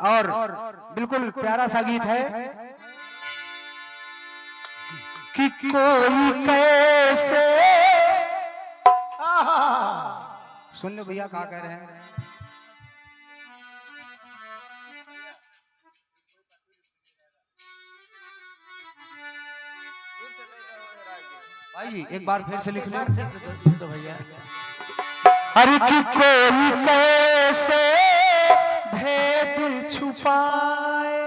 और बिल्कुल प्यारा सा गीत है कि कोई कैसे सुन लो भैया क्या कह रहे हैं। भाई एक बार फिर से लिख लो तो भैया। अरे कि कोई कैसे भेद छुपाए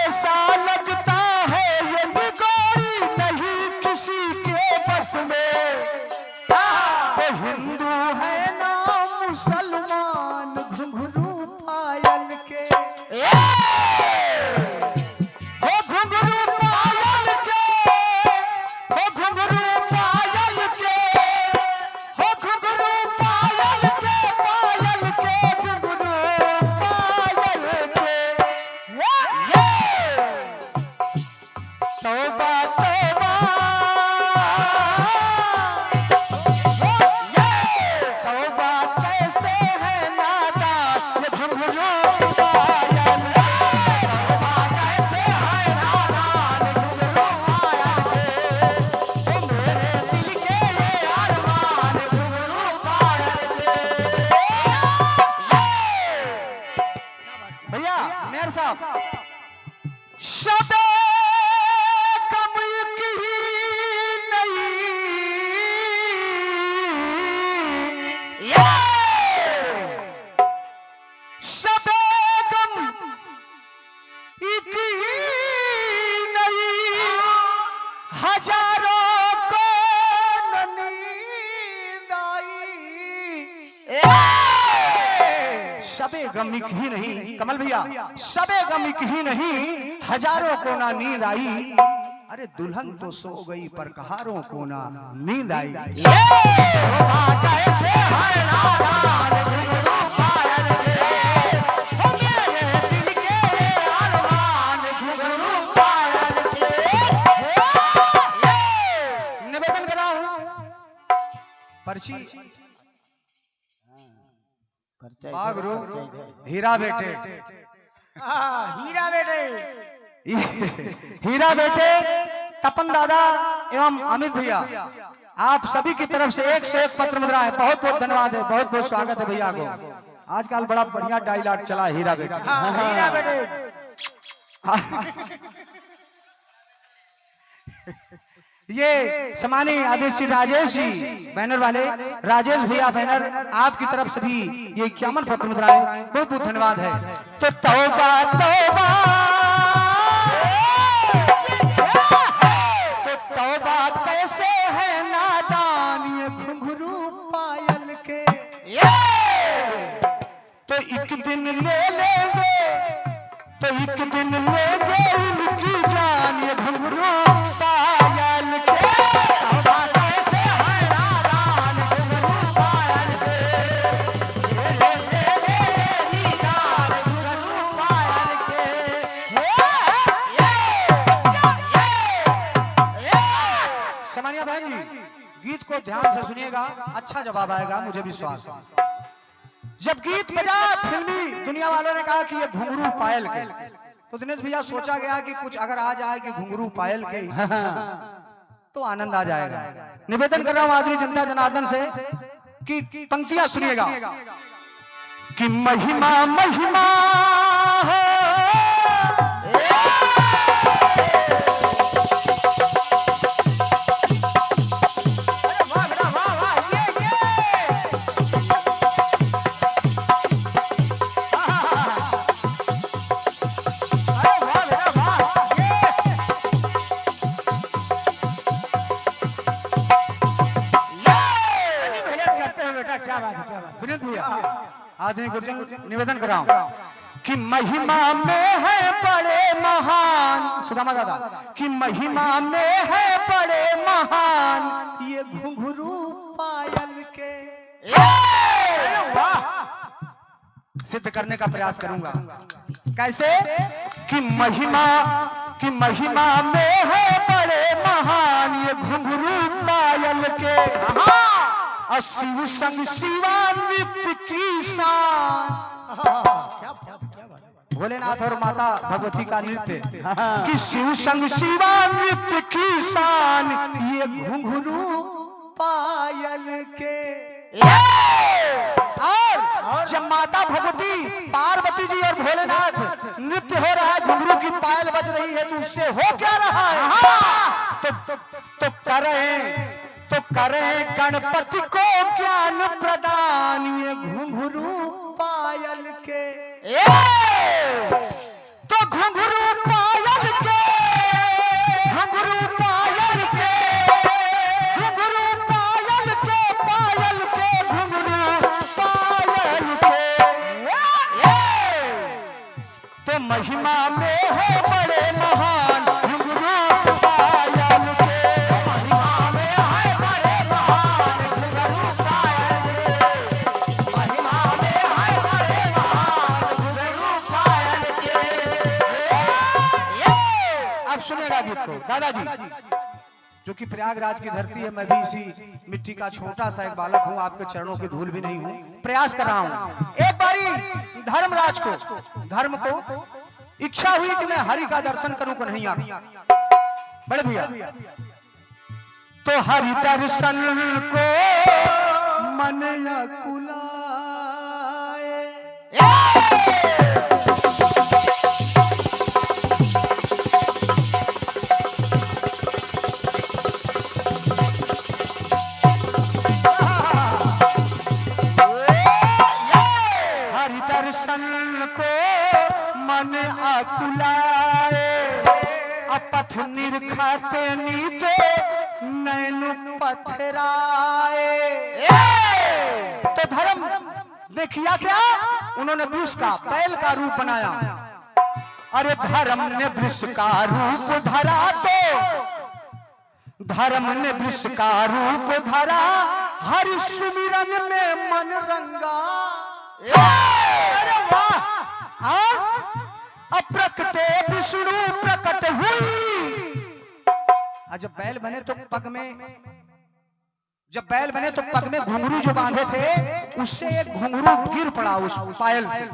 ऐसा लगता है ये बिगोरी नहीं किसी के बस में। तो हिंदू है ना मुसलमान घुंघरू पायल के घुंघरू पायल के घुंघरू पायल के घुंघरू पायल के पायल के घुंघरू पायल के। तौबा तौबा तौबा कैसे है नादान ये घुंघरू पायल। तौबा कैसे है नादान घुंघरू पायल के मेरे दिल के ये अरमान घुंघरू पायल के। भैया मेयर साहब शबे सबे गम ही नहीं कमल भैया सबे गम ही नहीं हजारों को ना नींद आई। अरे दुल्हन तो सो गई पर कहारों को ना नींद आई। निवेदन कर रहा हूं पर्ची बागरू हीरा बेटे हीरा बेटे तपन दादा एवं अमित भैया आप सभी की तरफ से एक पत्र मिल रहा है। बहुत बहुत धन्यवाद है बहुत बहुत स्वागत है भैया को। आजकल बड़ा बढ़िया डायलॉग चला हीरा बेटे हीरा बेटे। ये सम्मानीय आदरणीय राजेश जी बैनर वाले राजेश भैया बैनर आपकी तरफ से भी ये 51 पत्र मुद्राएं बहुत बहुत धन्यवाद है। तो तौबा तौबा तो तौबा कैसे है नादान ये घुंघरू पायल के। तो एक दिन ले लेंगे तो एक दिन लेंगे उनकी जान ये घुंघरू पायल के। तौबा कैसे है नादान घुंघरू पायल के मेरी जान घुंघरू पायल के। सम्मानीय बहन जी गीत को ध्यान से सुनिएगा अच्छा जवाब आएगा मुझे विश्वास है। जब गीत बजा फिल्मी दुनिया वालों ने कहा कि ये घुंघरू पायल के तो दिनेश भैया सोचा गया कि कुछ अगर आ जाए कि घुंघरू पायल के तो आनंद आ जाएगा। निवेदन कर रहा हूं आदरणीय जनता जनार्दन से कि पंक्तियां सुनिएगा कि महिमा महिमा हो आदरणीय गुरुजन निवेदन कर रहा हूं कि महिमा में है बड़े महान, सुदामा दादा, कि महिमा में है बड़े महान ये घुंघरू पायल के। सिद्ध करने का प्रयास करूंगा। कैसे? कि महिमा में है बड़े महान ये घुंघरू पायल के। और शिव संग शिवा नृत्य की शान। भोलेनाथ और माता भगवती का नृत्य कि शिव संग शिवा नृत्य की शान ये घुंघरू पायल के। और जब माता भगवती पार्वती जी और भोलेनाथ नृत्य हो रहा है, घुंघरू की पायल बज रही है, तो उससे हो क्या रहा है? तो करें गणपति को ज्ञान प्रदान ये घुंघरू पायल के। तो घुंघरू पायल के, घुंघरू पायल के, घुंघरू पायल के, पायल के, घुंघरू पायल के। तो महिमा में है बड़े महान घुंघरू पायल के। महिमा में है बड़े महान घुंघरू पायल के। महिमा में है बड़े महान घुंघरू पायल के। अब सुनेगा गीत को दादाजी, जो कि प्रयागराज की धरती है, मैं भी इसी मिट्टी का छोटा सा एक बालक हूं, आपके चरणों की धूल भी नहीं हूं, प्रयास कर रहा हूं। एक बारी धर्मराज को, धर्म को इच्छा हुई कि मैं हरि का दर्शन करूं, को नहीं आ बड़े भैया, तो हरि दर्शन को मन न कुलाए। दर्शन को मन आकुलाए, अपथ निरखाते नीते नैनु पथराए। तो धर्म ने किया क्या? उन्होंने वृष का, बैल का रूप बनाया। अरे धर्म ने वृष का रूप धरा, तो धर्म ने वृष का रूप धरा, हरि सुमिरन में मन रंगा। अप्रकटे विष्णु प्रकट हुई। जब बैल बने तो पग में, जब बैल बने तो पग में घुंघरू जो बांधे थे, उससे एक घुंघरू गिर पड़ा उस पायल से।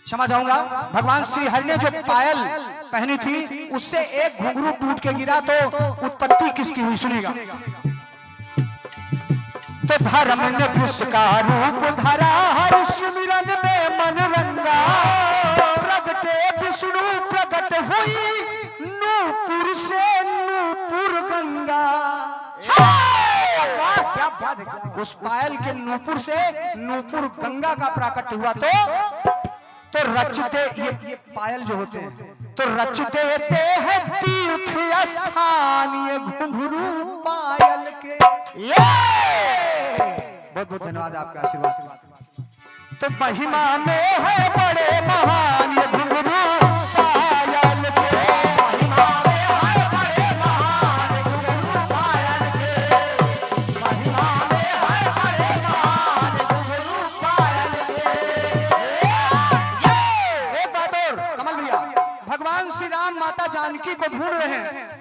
क्षमा चाहूंगा, भगवान श्री हरि ने जो पायल पहनी थी, उससे एक घुंघरू टूट के गिरा। तो उत्पत्ति किसकी हुई सुनिएगा। तो धर्म ने वृष का रूप धरा, हरि सुमिरन में मन रंगा। प्रगटे विष्णु प्रकट हुई, नूपुर से नूपुर गंगा। क्या बात है! उस पायल के नूपुर से नूपुर गंगा का प्राकट्य हुआ। तो रचते ये पायल जो होते हैं, तो रचते हैं तीर्थ स्थान ये घुंघरू पायल के। बहुत बहुत धन्यवाद, आपका आशीर्वाद। तो महिमा में है बड़े महान ये घुंघरू पायल के। महिमा में है बड़े महान घुंघरू पायल के। महिमा में है बड़े महान घुंघरू पायल के। एक बात और कमल भैया, भगवान श्री राम माता जानकी को ढूंढ रहे हैं।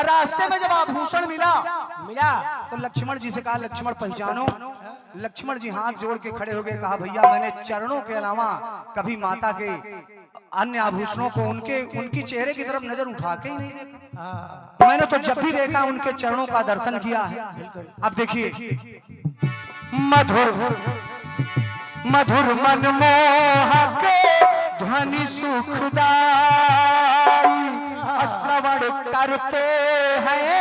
रास्ते में जब आभूषण मिला तो लक्ष्मण जी से कहा, लक्ष्मण पहचानो। लक्ष्मण जी हाथ जोड़ के खड़े हो गए, कहा भैया मैंने चरणों के अलावा कभी माता के अन्य आभूषणों को, उनकी चेहरे की तरफ नजर उठा के ही नहीं देखा। मैंने तो जब भी देखा उनके चरणों का दर्शन किया है। अब देखिए, मधुर मधुर मनमोहक ध्वनि सुखदाई, श्रवण करते हैं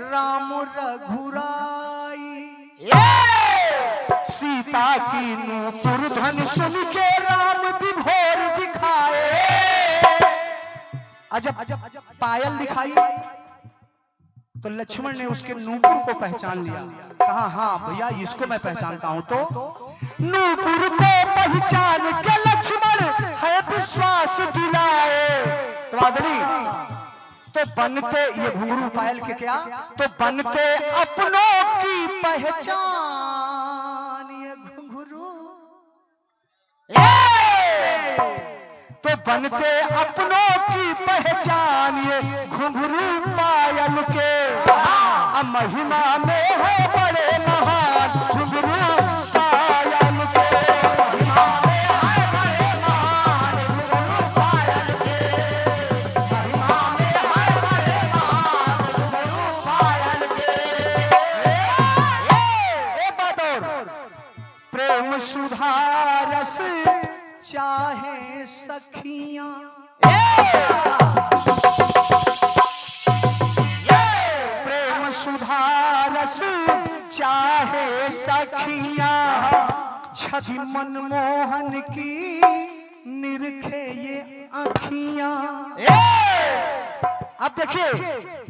राम रघुराई। सीता की नूपुर ध्वनि सुन के राम विभोर दिखाए। अजब पायल दिखाई, तो लक्ष्मण ने उसके नूपुर को पहचान लिया। कहा हाँ भैया इसको मैं पहचानता हूं। तो नूपुर को पहचान के लक्ष्मण है विश्वास दिलाए। तो आदमी तो बनते ये घुंघरू पायल के क्या, तो बनते अपनों की पहचान ये घुंघरू, तो बनते अपनों की पहचान ये घुंघरू पायल के। महिमा में है बड़े महान घुंघरू पायल के। महिमा में है बड़े महान घुंघरू पायल के। महिमा में है बड़े महान घुंघरू पायल के। एक बात और, प्रेम सुधा रस चाहे सखियां, प्रेम सुधा रस चाहे सखियां, छवि मनमोहन की निरखे ये आँखियां। अब देखिए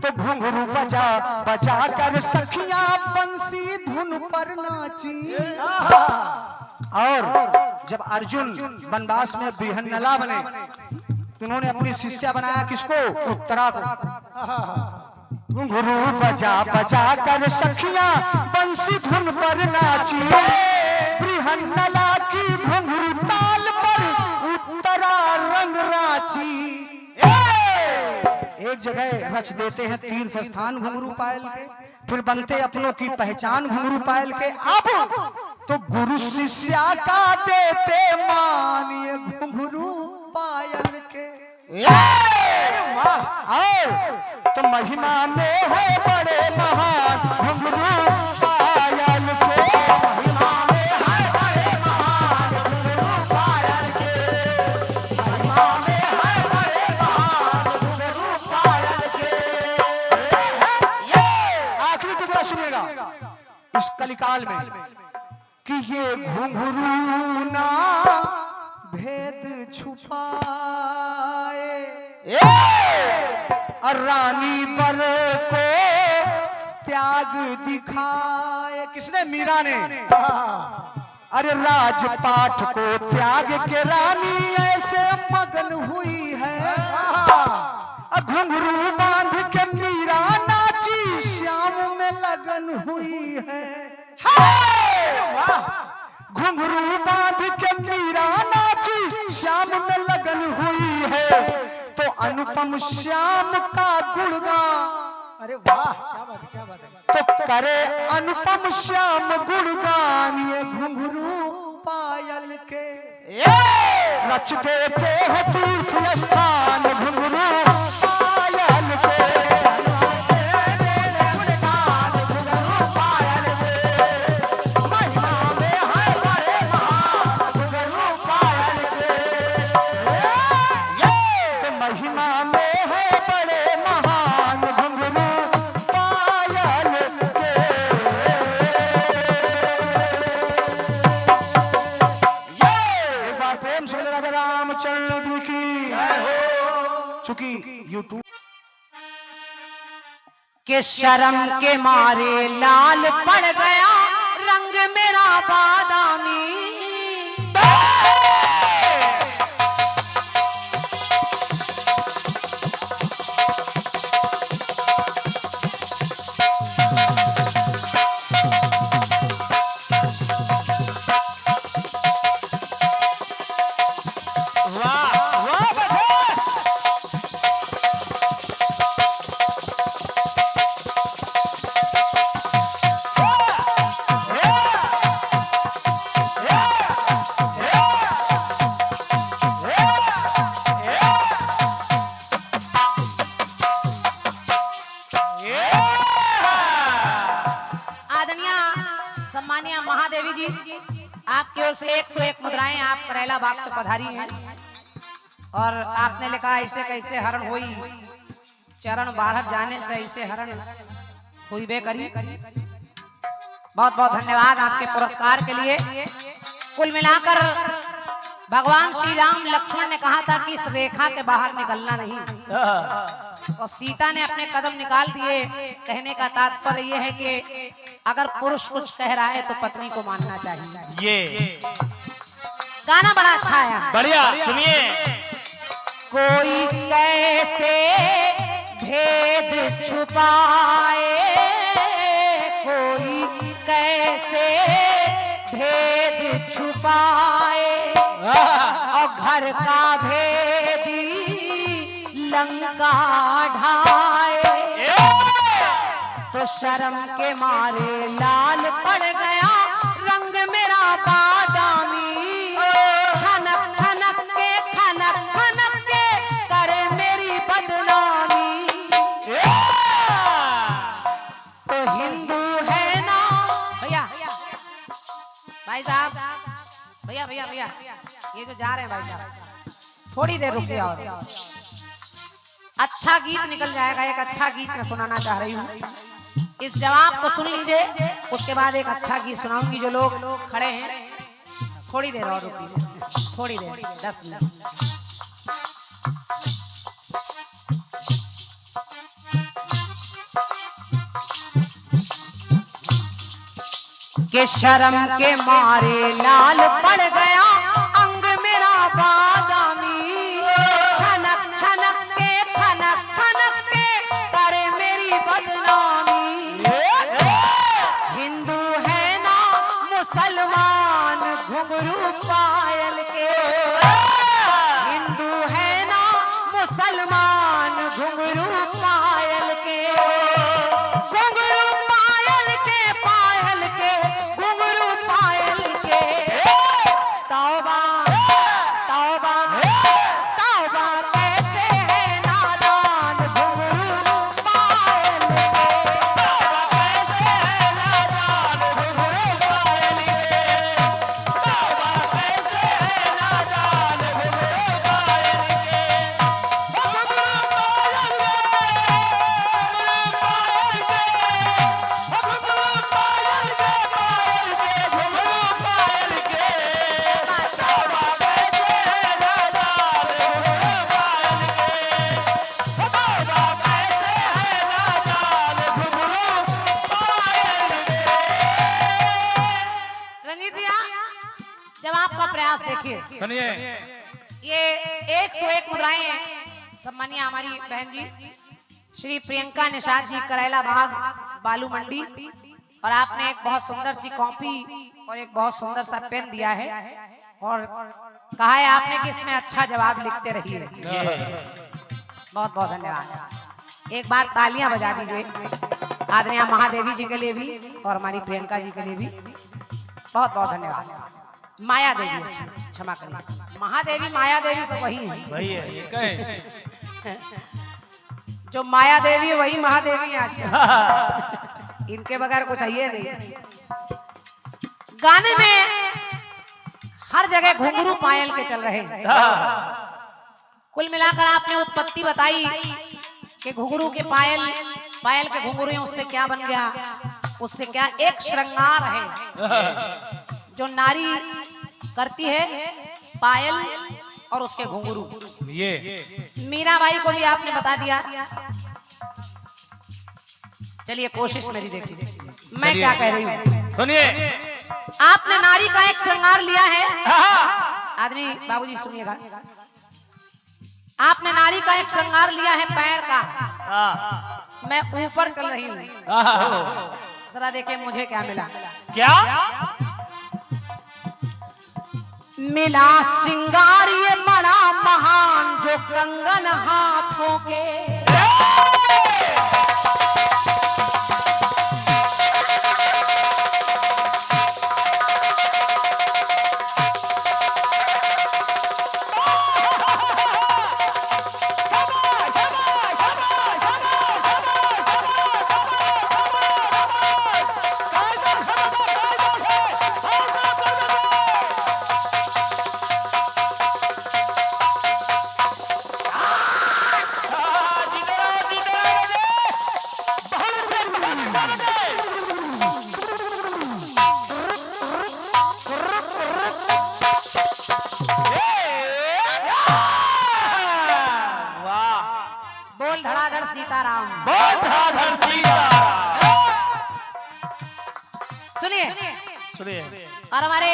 तो घुंघरू बजा बजा कर सखियां बंसी धुन पर नाची। और जब अर्जुन वनवास में बिहन्नला बने तो उन्होंने अपनी शिष्या बनाया किसको, उत्तरा को। घुंघरू बजा बजा कर सखियां बंसी धुन पर नाची, बिहन्नला की घुंघरू ताल पर उत्तरा रंग राची। एक जगह रच देते हैं तीर्थ स्थान घुंघरू पायल के, फिर बनते अपनों की पहचान घुंघरू पायल के। अब तो गुरु शिष्या का देते मान ये घुंघरू पायल के। आओ तो महिमा में है बड़े महान घुंघरू पायल के। महिमा में है बड़े महान घुंघरू पायल के। महिमा में है बड़े महान घुंघरू पायल के। आखिरी टुकड़ा सुनिएगा इस कलिकाल में कि ये घुंघरू ना भेद छुपाए, और रानी पर को त्याग दिखाए। किसने, मीरा ने। अरे राजपाट को त्याग के रानी ऐसे मगन हुई है, घुंघरू बांध के मीरा नाची श्याम में लगन हुई है। घुंघरू बांध के मीरा नाची श्याम में लगन हुई है, तो अनुपम श्याम का गुणगान। अरे वाह क्या बात है, क्या बात है। तो करे अनुपम श्याम गुणगान ये घुंघरू पायल के। रच देते हैं तीर्थ स्थान घुंघरू पायल के। चूंकि यूट्यूब के शर्म के मारे लाल पड़ गया रंग मेरा बादामी। सम्मानिया महादेवी जी, आपकी ओर से 101 मुद्राएं आप करेला बाग से पधारी हैं और आपने लिखा ऐसे कैसे हरण हुई, चरण बाहर जाने से ऐसे हरण हुई बे करी। बहुत बहुत धन्यवाद आपके पुरस्कार के लिए। कुल मिलाकर भगवान श्री राम लक्ष्मण ने कहा था कि इस रेखा के बाहर निकलना नहीं, और सीता ने अपने कदम निकाल दिए। कहने का तात्पर्य यह है कि अगर पुरुष कुछ कह रहा है तो पत्नी को मानना चाहिए। ये गाना बड़ा अच्छा है, बढ़िया, सुनिए। कोई कैसे भेद छुपाए, कोई कैसे भेद छुपाए, और घर का भेदी लंका ढाए, तो शर्म के मारे लाल पड़ गया रंग मेरा बादामी, छनक छनक के खनक खनक के करे मेरी बदनामी। तो हिंदू है ना भैया, भाई साहब, भैया भैया भैया, ये जो जा रहे हैं भाई साहब, थोड़ी देर रुक गया और अच्छा गीत निकल जाएगा। एक अच्छा गीत मैं सुनाना चाह रही हूँ, इस जवाब को सुन लीजिए, उसके बाद एक अच्छा गीत सुनाऊंगी। जो लोग खड़े हैं थोड़ी देर और रुकिए, थोड़ी देर, 10 मिनट। के शर्म के मारे लाल पड़ गया अंग मेरा बादामी, छनक छनक के खनक खनक के करे मेरी बदनामी। हिंदू है ना मुसलमान घुंघरू पायल के, हिंदू है ना मुसलमान घुंघरू पायल के, घुंघरू पायल के, पायल के घुंघरू पायल के। तौबा तौबा तौबा कैसे है नादान घुंघरू पायल के, तौबा कैसे है नादान घुंघरू पायल के, तौबा कैसे है नादान घुंघरू पायल के, घुंघरू पायल के, घुंघरू पायल के, घुंघरू पायल के, पायल के घुंघरू पायल के, तौबा कैसे है नादान घुंघरू पायल के, तौबा कैसे है नादान घुंघरू पायल के। रंजीत भैया, जब आपका प्रयास देखिए, सुनिए। ये 101 मुद्राएं हैं। सम्मानिया हमारी बहन जी श्री प्रियंका निषाद जी, करेला बाग, बालू मंडी, और आपने एक बहुत सुंदर सी कॉपी और एक बहुत सुंदर सा पेन दिया है, और कहा है आपने कि इसमें अच्छा जवाब लिखते रहिए। बहुत बहुत धन्यवाद। एक बार तालियां बजा दीजिए आदरणीय महादेवी जी के लिए भी और हमारी प्रियंका जी के लिए भी। बहुत बहुत धन्यवाद। माया देवी, क्षमा करिए, महादेवी माया देवी सब वही है, वही है, ये कहे। जो माया देवी वही महादेवी है आज। इनके बगैर कुछ चाहिए नहीं। गाने में हर जगह घुंघरू पायल के चल रहे हैं। कुल मिलाकर आपने उत्पत्ति बताई कि घुंघरू के पायल, पायल के घुंघरू, उससे क्या बन गया, उससे क्या एक श्रृंगार है जो नारी करती है, पायल और उसके घुंघरू। ये मीराबाई को भी आपने बता दिया। चलिए कोशिश मेरी देखिए, मैं क्या कह रही हूँ, सुनिए। आपने नारी का एक श्रृंगार लिया है। आदमी बाबूजी सुनिएगा, आपने नारी का एक श्रृंगार लिया है पैर का। मैं ऊपर चल रही हूँ, जरा देखिए मुझे क्या मिला। क्या मिला? श्रृंगार ये बड़ा महान जो कंगन हाथों के, सीताराम। बोल राधा सीताराम। सुनिए सुनिए। और हमारे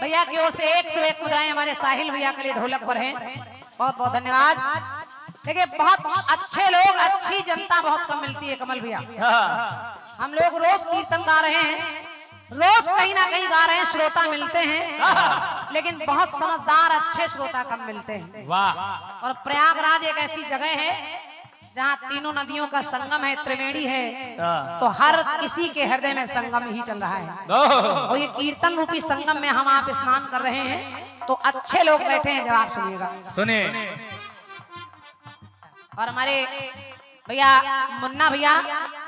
भैया की ओर से 101 मुद्राएं हमारे साहिल भैया के लिए ढोलक पर हैं। बहुत बहुत धन्यवाद। देखिए बहुत अच्छे लोग, अच्छी जनता बहुत कम मिलती है कमल भैया। हम लोग रोज कीर्तन गा रहे हैं, रोज कहीं ना कहीं गा रहे हैं, श्रोता मिलते हैं, लेकिन बहुत समझदार अच्छे श्रोता कम मिलते हैं। वाह। और प्रयागराज एक ऐसी जगह है जहाँ तीनों नदियों का संगम है, त्रिवेणी है, तो हर किसी के हृदय में संगम ही चल रहा है। और ये कीर्तन रूपी संगम में हम आप स्नान कर रहे हैं, तो अच्छे लोग बैठे हैं, जवाब सुनिएगा। सुनिए। और हमारे भैया मुन्ना भैया,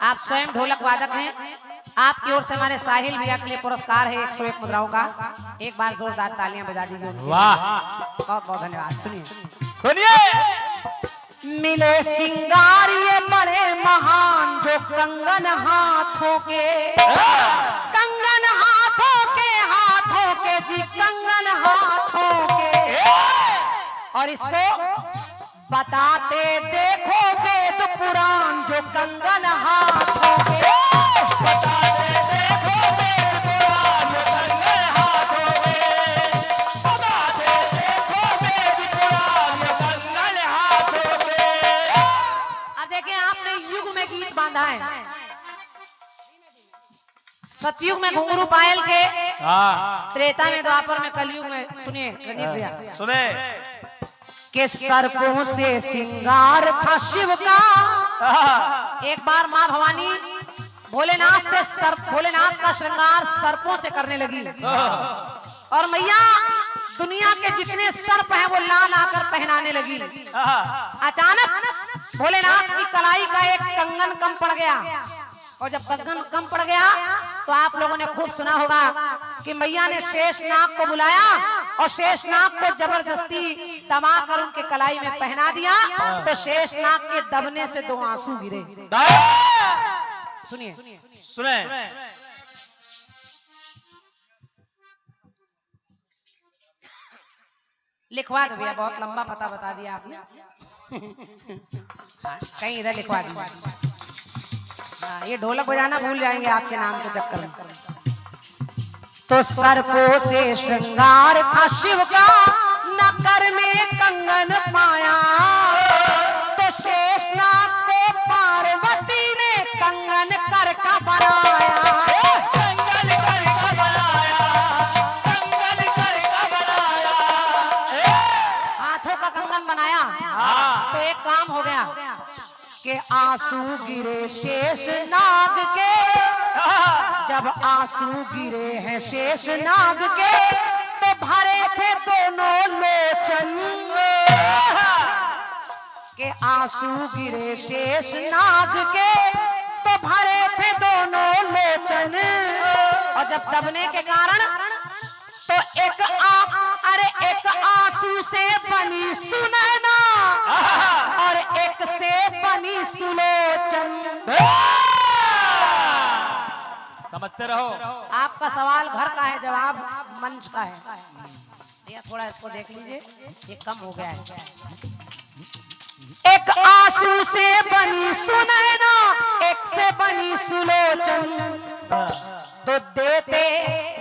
आप स्वयं ढोलक वादक हैं, आपकी ओर से हमारे साहिल भैया के लिए पुरस्कार है 101 मुद्राओं का। एक बार जोरदार तालियां बजा दीजिए। वाह। बहुत बहुत धन्यवाद। सुनिए सुनिए। मिले सिंगार ये बड़े महान, जो कंगन हाथों के, कंगन हाथों के जी, कंगन हाथों के। और इसको बताते देखो वेद पुराण, जो कंगन हाथों के, बताते देखो वेद पुराण, जो कंगन हाथों के। बताते देखो वेद पुराण, जो कंगन हाथों के। अब देखिए आपने युग में गीत बांधा है, सतयुग में घुंघरू पायल के, त्रेता में, द्वापर में, कलयुग में। सुनिए रंजीत भैया। सुने। के सर्पों से सिंगार था शिव का। एक बार माँ भवानी भोलेनाथ का श्रृंगार सर्पों से करने लगी, और मैया दुनिया के जितने सर्प हैं वो लाल आकर पहनाने लगी। अचानक भोलेनाथ की कलाई का एक कंगन कम पड़ गया, और जब कंगन कम पड़ गया तो आप लोगों ने खूब सुना होगा कि मैया ने शेषनाग को बुलाया, और शेषनाग को जबरदस्ती दबाकर उनके कलाई में पहना दिया, तो शेषनाग के दबने से 2 आंसू गिरे। सुनिए सुने। लिखवा दो भैया, बहुत लंबा पता बता दिया आपने। कहीं इधर लिखवा दीजिए। ये ढोलक बजाना भूल जाएंगे आपके नाम के चक्कर में। तो सर्पों से श्रृंगार था शिव का, न कर में कंगन पाया, तो शेषनाग को पार्वती ने कंगन कर का बनाया। कंगन कर का बनाया, कंगन कर का बनाया। हाथों का कंगन बनाया, तो एक काम हो गया कि आंसू गिरे शेषनाग के। जब आंसू गिरे हैं शेषनाग के, तो भरे थे दोनों लोचन, के आंसू गिरे शेषनाग के, तो भरे थे दोनों लोचन। और जब दबने के कारण तो एक आंसू से बनी सुनैना, और एक से बनी सुलोचन। समझते रहो। आपका सवाल घर का है, जवाब मंच का है। ये थोड़ा इसको देख लीजिए, ये कम हो गया है। एक आंसू से बनी सुनैना, एक से बनी सुलोचन। तो देते,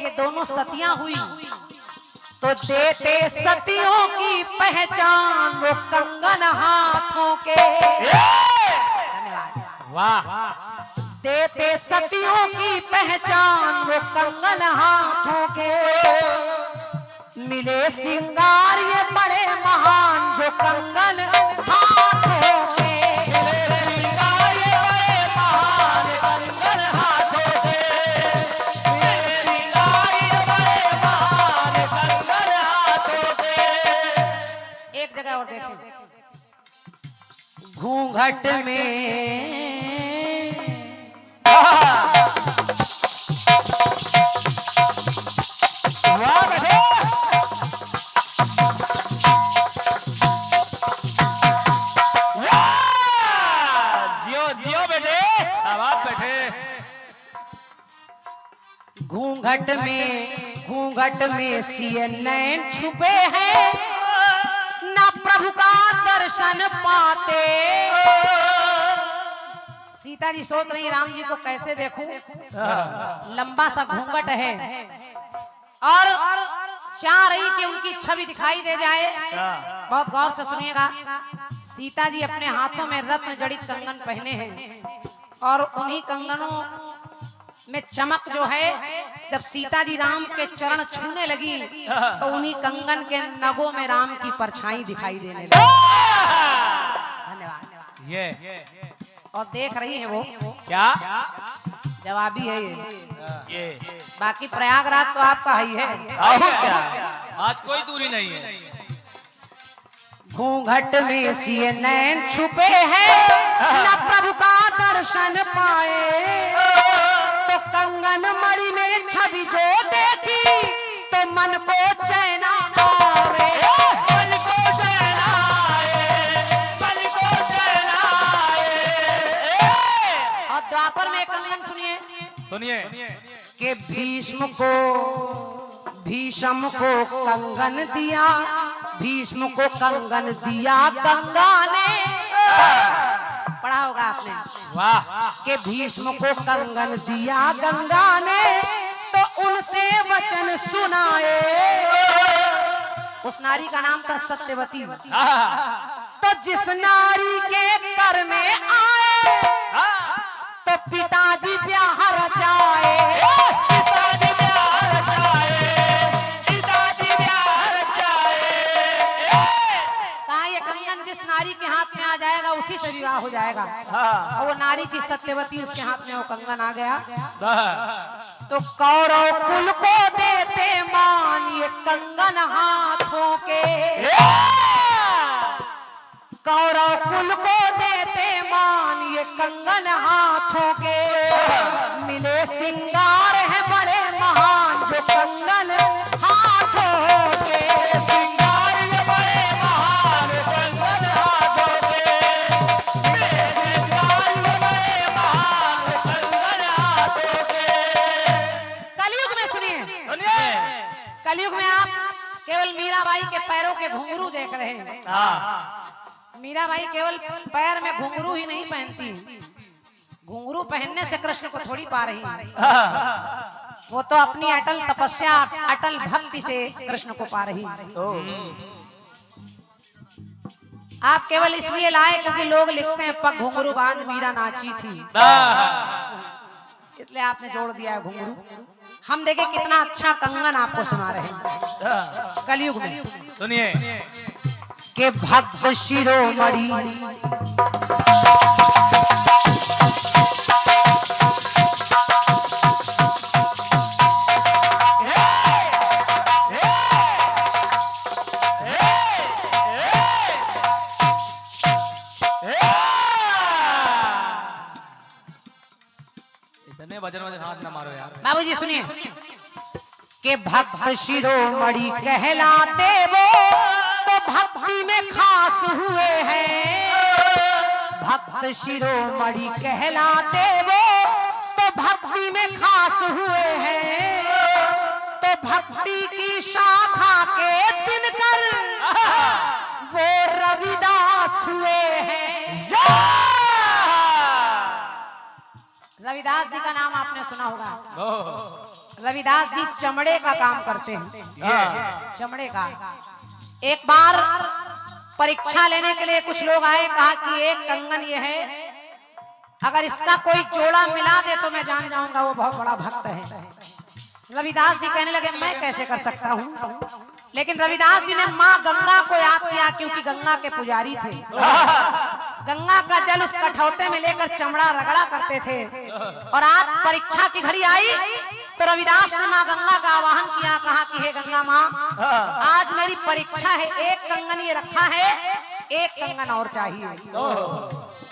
ये दोनों सतियां हुई, तो देते सतियों की पहचान, वो कंगन हाथों के। धन्यवाद। वाह। देते सतियों की पहचान, वो कंगन हाथों के। मिले सिंगार ये बड़े महान, जो कंगन हाथों के। मिले सिंगार ये बड़े महान, कंगन हाथों के। मिले सिंगार ये बड़े महान, कंगन हाथों के। एक जगह और देखें, घूंघट में घूंघट में सिए नैन छुपे हैं, ना प्रभु का दर्शन पाते। सीता जी सोच रही राम जी को कैसे देखूं, लंबा सा घूंघट है और चाह रही कि उनकी छवि दिखाई दे जाए। बहुत गौर से सुनिएगा, सीता जी अपने हाथों में रत्न जड़ित कंगन पहने हैं और उन्हीं कंगनों में चमक जो है, जब सीता जी राम के चरण छूने लगी तो उन्हीं कंगन के नगों में राम की परछाई दिखाई देने लगी। धन्यवाद। ये और देख रही है वो क्या जवाबी है ये बाकी प्रयागराज तो आपका ही है। और क्या, आज कोई दूरी नहीं है। घूंघट में सिए नैन छुपे हैं, न प्रभु का दर्शन पाए, तो कंगन मणि में छवि जो देखी तो मन को चैन आवे। मन को चैन आए, मन को चैन आए। और द्वापर में कंगन सुनिए सुनिए कि भीष्म को कंगन दिया, भीष्म को कंगन दिया गंगा ने। पढ़ा होगा आपने, वाह। कि भीष्म को कंगन दिया गंगा ने, तो उनसे वचन सुनाए। उस नारी का नाम था सत्यवती। तो जिस नारी के कर में आए तो पिताजी ब्याह रचाए। पिताजी ब्याह रचाए, पिताजी ब्याह रचाए। कहा ये कंगन जिस नारी के हाथ में आ जाएगा उसी से विवाह हो जाएगा। और वो नारी थी सत्यवती, उसके हाथ में वो कंगन आ गया। तो कौरव कुल को देते मान ये कंगन हाथों के, कौरव कुल को देते मान ये कंगन हाथों के, मिले सिंगार है बड़े महान जो कंगन हाथों के। सिंगार ये बड़े महान कंगन हाथों के, मेरे सिंगार ये बड़े महान कंगन हाथों के। कलयुग में सुनिए, सुनिए कलयुग में आप केवल मीराबाई के पैरों के घुंघरू देख रहे हैं। मीराबाई केवल पैर में घुंघरू ही नहीं पहनती, घुंघरू पहनने से कृष्ण को थोड़ी पा रही है, वो तो अपनी अटल तपस्या, अटल भक्ति से कृष्ण को पा रही है। आप केवल इसलिए लाए क्योंकि लोग लिखते हैं पग घुंघरू बांध मीरा नाची थी, इसलिए आपने जोड़ दिया है घुंघरू। हम देखें कितना अच्छा कंगन आपको सुना रहे हैं कलयुग में। सुनिए के भक्त शिरोमणि इतने वजन हाथ न मारो यार। बाबूजी सुनिए, के भक्त शिरोमणि कहलाते वो तो भक्ति में खास हुए हैं। भक्त शिरोमणि कहलाते वो तो भक्ति में खास हुए हैं। तो भक्ति की शाखा के दिनकर वो रविदास हुए हैं। रविदास जी का नाम आपने सुना होगा। रविदास जी चमड़े का काम करते हैं, चमड़े का। एक बार परीक्षा लेने के लिए कुछ लोग आए, कहा कि एक कंगन ये है, अगर इसका कोई जोड़ा मिला दे तो मैं जान जाऊंगा वो बहुत बड़ा भक्त है। रविदास जी कहने लगे मैं कैसे कर सकता हूँ, लेकिन रविदास जी ने माँ गंगा को याद किया, क्योंकि गंगा के पुजारी थे। गंगा का जल उस कठौते में लेकर चमड़ा रगड़ा करते थे। और आज परीक्षा की घड़ी आई तो रविदास ने माँ गंगा का आवाहन किया, कहा कि हे गंगा माँ, आज मेरी परीक्षा है, एक कंगन ये रखा है, एक कंगन और चाहिए।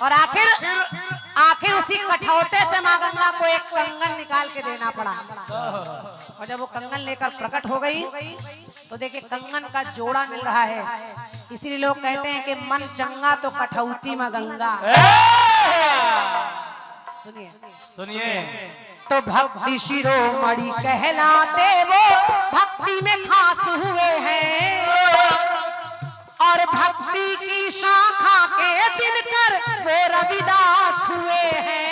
और आखिर उसी कठौते से माँ गंगा को एक कंगन निकाल के देना पड़ा। और जब वो कंगन लेकर प्रकट हो गई तो देखिए कंगन का जोड़ा मिल रहा है। इसीलिए लोग कहते हैं कि मन चंगा तो कठौती में गंगा। सुनिए सुनिए तो भक्ति शिरोमणि कहलाते वो भक्ति में खास हुए हैं। और भक्ति की शाखा के दिनकर वो रविदास हुए हैं।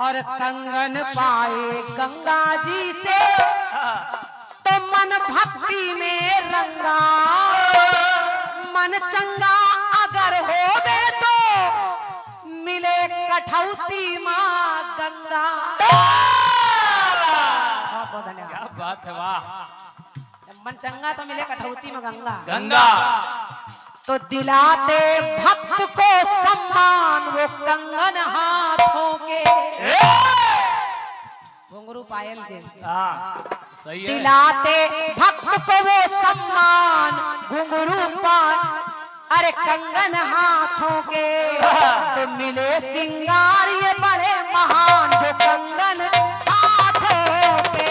और कंगन पाए गंगा जी से तो मन भक्ति में रंगा, मन चंगा अगर होवे तो मिले कठौती माँ गंगा। बहुत बहुत धन्यवाद। क्या बात है, वाह। मन चंगा तो मिले कठौती में गंगा। गंगा तो दिलाते भक्त को सम्मान वो कंगन हाथों के, घुंघरू पायल के। हाँ सही है। दिलाते भक्त को वो सम्मान घुंघरू पायल, अरे कंगन हाथों के। तो मिले सिंगार ये बड़े महान जो कंगन हाथों के।